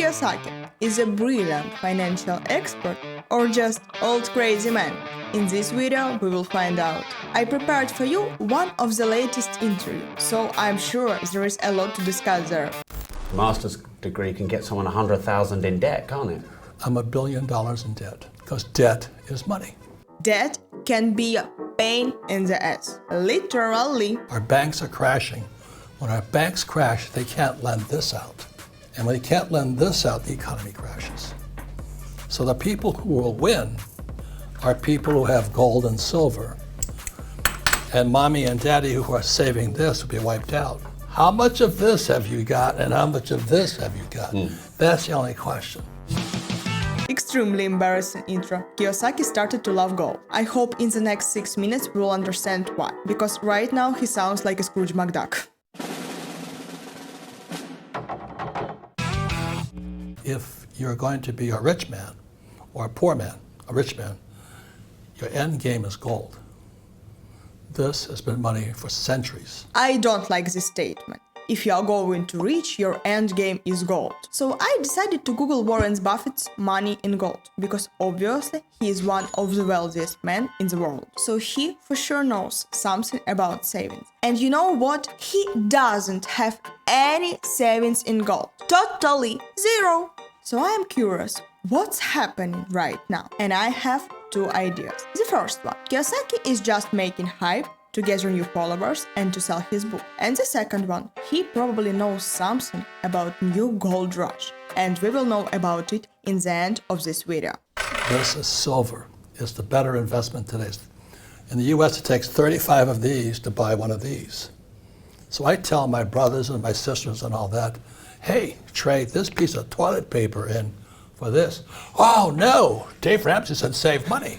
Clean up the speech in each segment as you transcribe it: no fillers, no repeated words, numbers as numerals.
Kiyosaki is a brilliant financial expert or just old crazy man? In this video, we will find out. I prepared for you one of the latest interviews, so I'm sure there is a lot to discuss there. A master's degree can get someone 100,000 in debt, can't it? I'm $1 billion in debt because debt is money. Debt can be a pain in the ass, literally. Our banks are crashing. When our banks crash, they can't lend this out. And when they can't lend this out, the economy crashes. So the people who will win are people who have gold and silver. And mommy and daddy who are saving this will be wiped out. How much of this have you got and how much of this have you got? That's the only question. Extremely embarrassing intro. Kiyosaki started to love gold. I hope in the next 6 minutes we will understand why. Because right now he sounds like a Scrooge McDuck. If you're going to be a rich man or a poor man, a rich man, your end game is gold. This has been money for centuries. I don't like this statement. If you are going to reach, your end game is gold. So I decided to Google Warren Buffett's money in gold, because obviously he is one of the wealthiest men in the world. So he for sure knows something about savings. And you know what? He doesn't have any savings in gold. Totally zero. So I am curious, what's happening right now? And I have two ideas. The first one, Kiyosaki is just making hype to gather new followers and to sell his book. And the second one, he probably knows something about new gold rush. And we will know about it in the end of this video. This is silver. It's the better investment today. In the US, it takes 35 of these to buy one of these. So I tell my brothers and my sisters and all that, hey, trade this piece of toilet paper in for this. Oh no, Dave Ramsey said save money.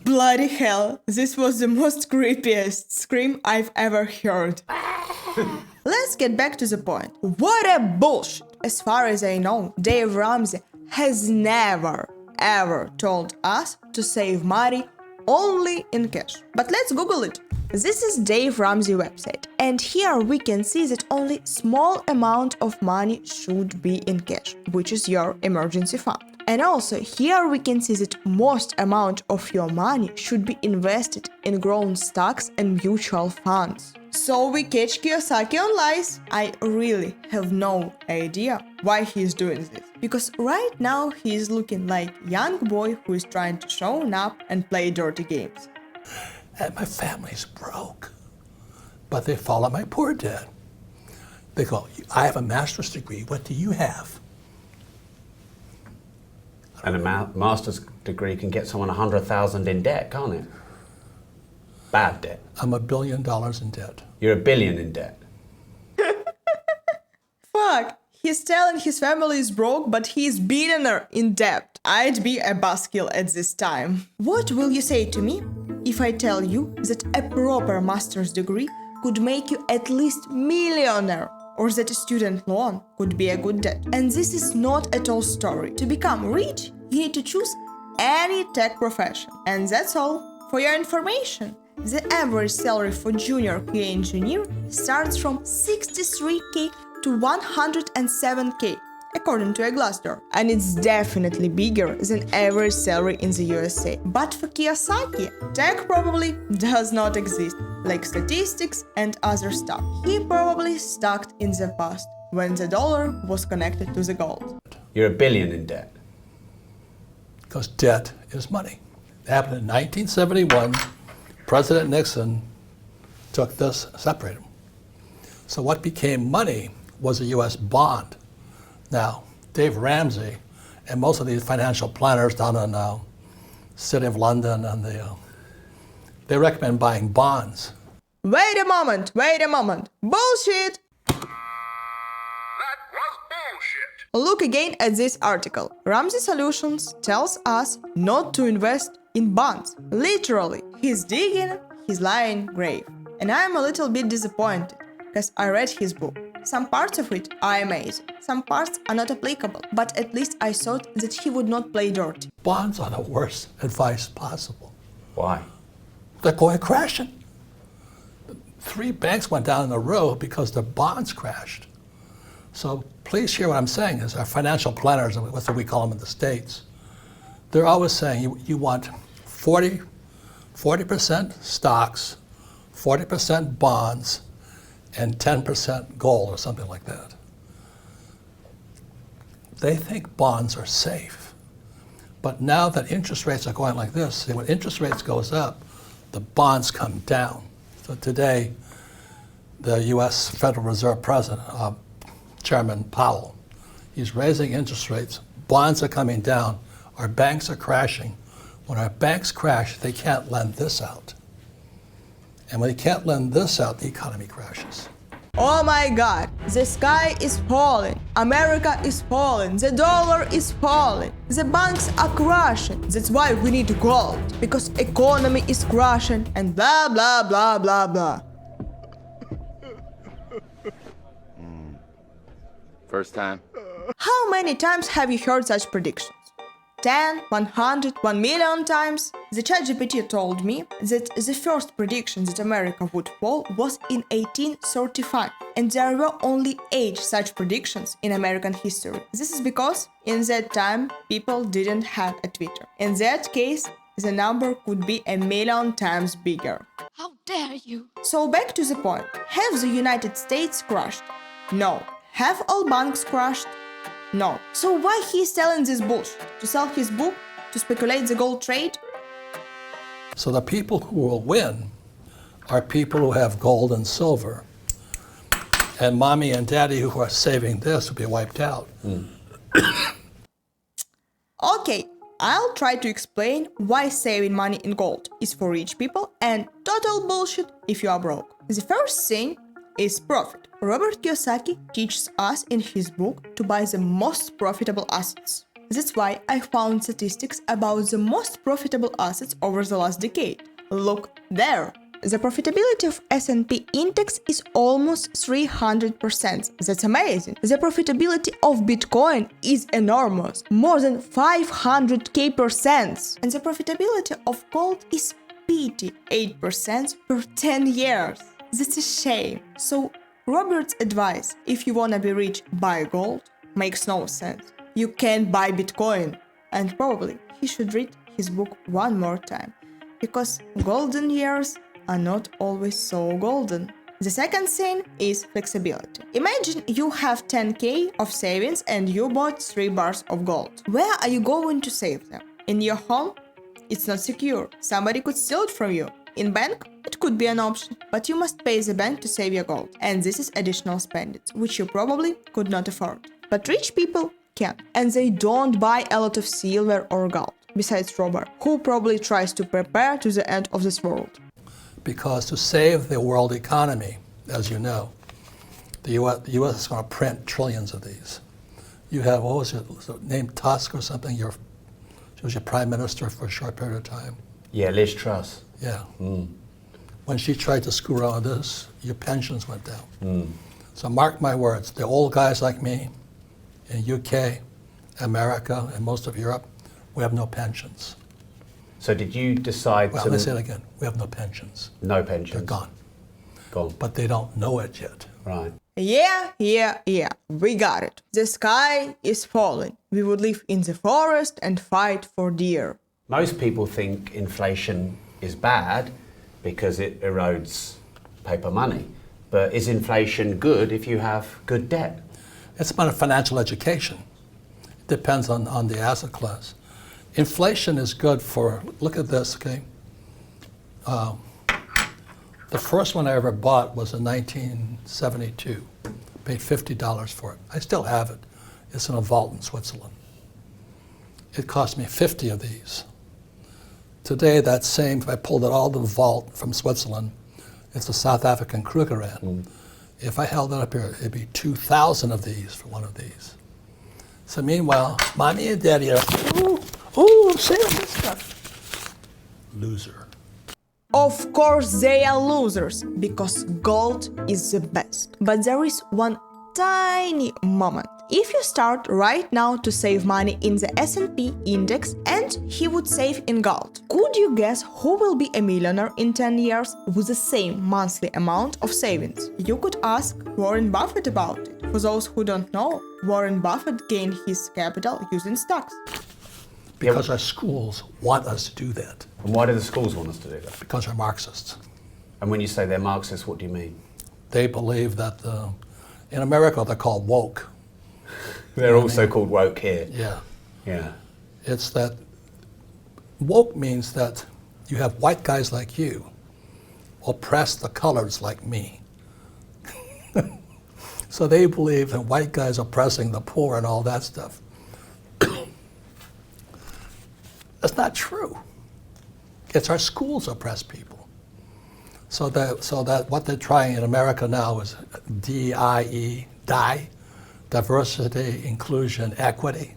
Bloody hell, this was the most creepiest scream I've ever heard. Let's get back to the point. What a bullshit! As far as I know, Dave Ramsey has never ever told us to save money only in cash. But let's Google it. This is Dave Ramsey website, and here we can see that only small amount of money should be in cash, which is your emergency fund. And also here we can see that most amount of your money should be invested in growth stocks and mutual funds. So we catch Kiyosaki on lies. I really have no idea why he is doing this. Because right now he is looking like a young boy who is trying to show up and play dirty games. And my family's broke. But they follow my poor dad. They go, I have a master's degree. What do you have? And a master's degree can get someone 100,000 in debt, can't it? Bad debt. I'm $1 billion in debt. You're $1 billion in debt. Fuck! He's telling his family is broke, but he's billionaire in debt. I'd be a buzzkill at this time. What will you say to me if I tell you that a proper master's degree could make you at least millionaire? Or that a student loan could be a good debt? And this is not at all story. To become rich, you need to choose any tech profession. And that's all. For your information, the average salary for junior QA engineer starts from 63k to 107k, according to a Glassdoor. And it's definitely bigger than average salary in the USA. But for Kiyosaki, tech probably does not exist, like statistics and other stuff. He probably stuck in the past, when the dollar was connected to the gold. You're $1 billion in debt. Because debt is money. It happened in 1971. President Nixon took this, separated them. So what became money was a US bond. Now, Dave Ramsey and most of these financial planners down in the City of London, and they recommend buying bonds. Wait a moment! Bullshit! That was bullshit. Look again at this article. Ramsey Solutions tells us not to invest in bonds. Literally, he's digging his lying grave. And I'm a little bit disappointed, because I read his book. Some parts of it are amazing, some parts are not applicable, but at least I thought that he would not play dirty. Bonds are the worst advice possible. Why? They're going crashing. 3 banks went down in a row because their bonds crashed. So please hear what I'm saying is our financial planners, that's what we call them in the States, they're always saying you want 40% stocks, 40% bonds, and 10% gold or something like that. They think bonds are safe. But now that interest rates are going like this, when interest rates goes up, the bonds come down. So today, the U.S. Federal Reserve President, Chairman Powell, he's raising interest rates. Bonds are coming down. Our banks are crashing. When our banks crash, they can't lend this out. And when they can't lend this out, the economy crashes. Oh my God, the sky is falling, America is falling, the dollar is falling, the banks are crashing. That's why we need gold, because economy is crashing and blah blah blah blah blah. First time? How many times have you heard such predictions? 10, 100, 1 million times? The ChatGPT told me that the first prediction that America would fall was in 1835, and there were only 8 such predictions in American history. This is because in that time people didn't have a Twitter. In that case, the number could be 1 million times bigger. How dare you? So back to the point. Have the United States crashed? No. Have all banks crashed? No. So why he's selling this bullshit? To sell his book? To speculate the gold trade? So the people who will win are people who have gold and silver. And mommy and daddy who are saving this will be wiped out. Okay, I'll try to explain why saving money in gold is for rich people and total bullshit if you are broke. The first thing is profit. Roberts Kiyosaki teaches us in his book to buy the most profitable assets. That's why I found statistics about the most profitable assets over the last decade. Look there. The profitability of S&P index is almost 300%. That's amazing. The profitability of Bitcoin is enormous, more than 500k%. And the profitability of gold is petty 8% per 10 years. That's a shame. So Robert's advice, if you wanna be rich, buy gold, makes no sense. You can't buy Bitcoin. And probably he should read his book one more time, because golden years are not always so golden. The second thing is flexibility. Imagine you have 10k of savings and you bought 3 bars of gold. Where are you going to save them? In your home? It's not secure. Somebody could steal it from you. In bank? It could be an option, but you must pay the bank to save your gold. And this is additional spending, which you probably could not afford. But rich people can. And they don't buy a lot of silver or gold. Besides Robert, who probably tries to prepare to the end of this world. Because to save the world economy, as you know, the U.S. is going to print trillions of these. You have, what was it name, Tusk or something? She was your prime minister for a short period of time. Yeah, Liz Truss. Yeah. When she tried to screw around this, your pensions went down. So mark my words, the old guys like me in UK, America, and most of Europe, we have no pensions. So did you decide Well, to... let's say it again. We have no pensions. No pensions? They're gone. Gone. But they don't know it yet. Right. Yeah, we got it. The sky is falling. We would live in the forest and fight for deer. Most people think inflation is bad because it erodes paper money. But is inflation good if you have good debt? It's about financial education. It depends on the asset class. Inflation is good for, look at this, okay? The first one I ever bought was in 1972. Paid $50 for it. I still have it. It's in a vault in Switzerland. It cost me 50 of these. Today, that same, if I pulled it all to the vault from Switzerland, it's a South African Krugerrand. If I held it up here, it'd be 2,000 of these for one of these. So meanwhile, mommy and daddy are, I'm saving this stuff. Loser. Of course they are losers, because gold is the best. But there is one tiny moment. If you start right now to save money in the S&P index and he would save in gold, could you guess who will be a millionaire in 10 years with the same monthly amount of savings? You could ask Warren Buffett about it. For those who don't know, Warren Buffett gained his capital using stocks. Because our schools want us to do that. And why do the schools want us to do that? Because they're Marxists. And when you say they're Marxists, what do you mean? They believe that in America they're called woke. They're also called woke here. Yeah. Yeah. It's that woke means that you have white guys like you oppress the coloreds like me. So they believe that white guys oppressing the poor and all that stuff. That's not true. It's our schools oppress people. So that what they're trying in America now is DIE, diversity, inclusion, equity.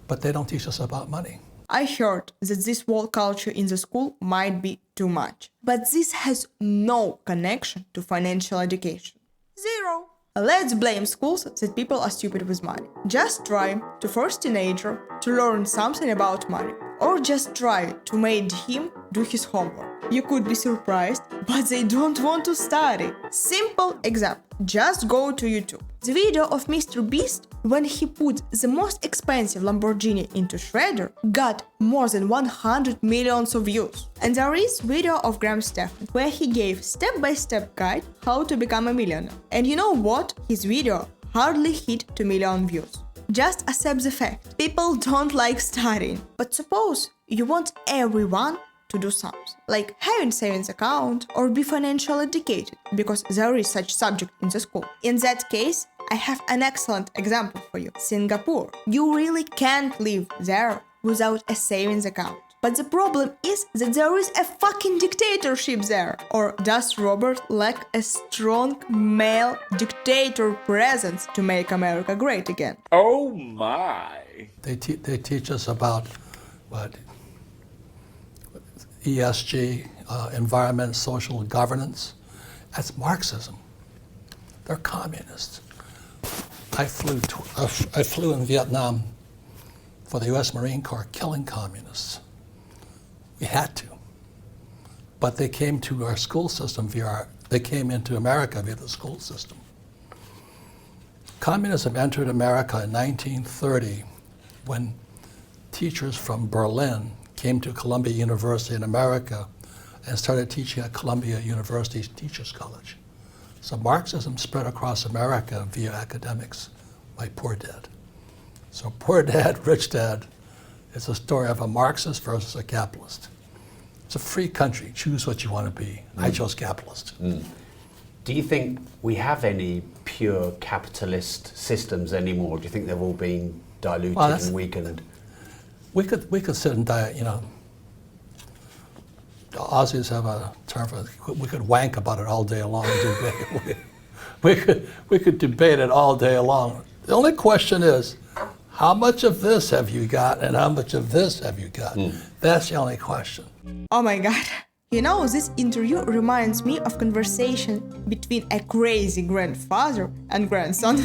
But they don't teach us about money. I heard that this world culture in the school might be too much, but this has no connection to financial education. Zero. Let's blame schools that people are stupid with money. Just try to force teenager to learn something about money, or just try to make him do his homework. You could be surprised, but they don't want to study. Simple example. Just go to YouTube. The video of Mr. Beast when he put the most expensive Lamborghini into shredder got more than 100 million views. And there is video of Graham Stephan where he gave step-by-step guide how to become a millionaire. And you know what? His video hardly hit 2 million views. Just accept the fact. People don't like studying. But suppose you want everyone to do something, like having savings account or be financially educated, because there is such subject in the school. In that case, I have an excellent example for you. Singapore. You really can't live there without a savings account. But the problem is that there is a fucking dictatorship there. Or does Robert lack a strong male dictator presence to make America great again? Oh my. They teach us about what? ESG, environment, social governance. That's Marxism. They're communists. I flew in Vietnam for the U.S. Marine Corps, killing communists. We had to. But they came to our school system they came into America via the school system. Communism entered America in 1930 when teachers from Berlin came to Columbia University in America and started teaching at Columbia University's Teachers College. So Marxism spread across America via academics, like Poor Dad. So Poor Dad, Rich Dad is a story of a Marxist versus a capitalist. It's a free country. Choose what you want to be. I chose capitalist. Do you think we have any pure capitalist systems anymore? Do you think they've all been diluted and weakened? We could sit and the Aussies have a term for it. We could wank about it all day long. we could debate it all day long. The only question is, how much of this have you got and how much of this have you got? That's the only question. Oh my god. You know, this interview reminds me of conversation between a crazy grandfather and grandson.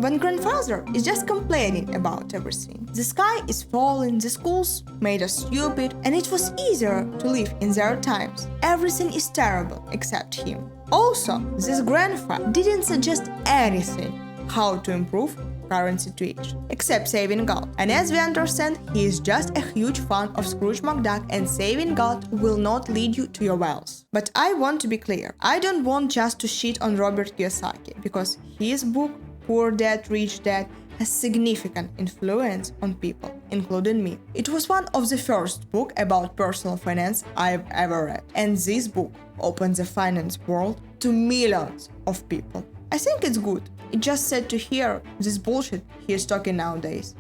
When grandfather is just complaining about everything. The sky is falling, the schools made us stupid, and it was easier to live in their times. Everything is terrible except him. Also, this grandpa didn't suggest anything how to improve current situation, except saving God. And as we understand, he is just a huge fan of Scrooge McDuck, and saving God will not lead you to your wealth. But I want to be clear, I don't want just to shit on Robert Kiyosaki, because his book, Poor Dad, Rich Dad, has significant influence on people, including me. It was one of the first books about personal finance I've ever read, and this book opened the finance world to millions of people. I think it's good. It's just sad to hear this bullshit he is talking nowadays.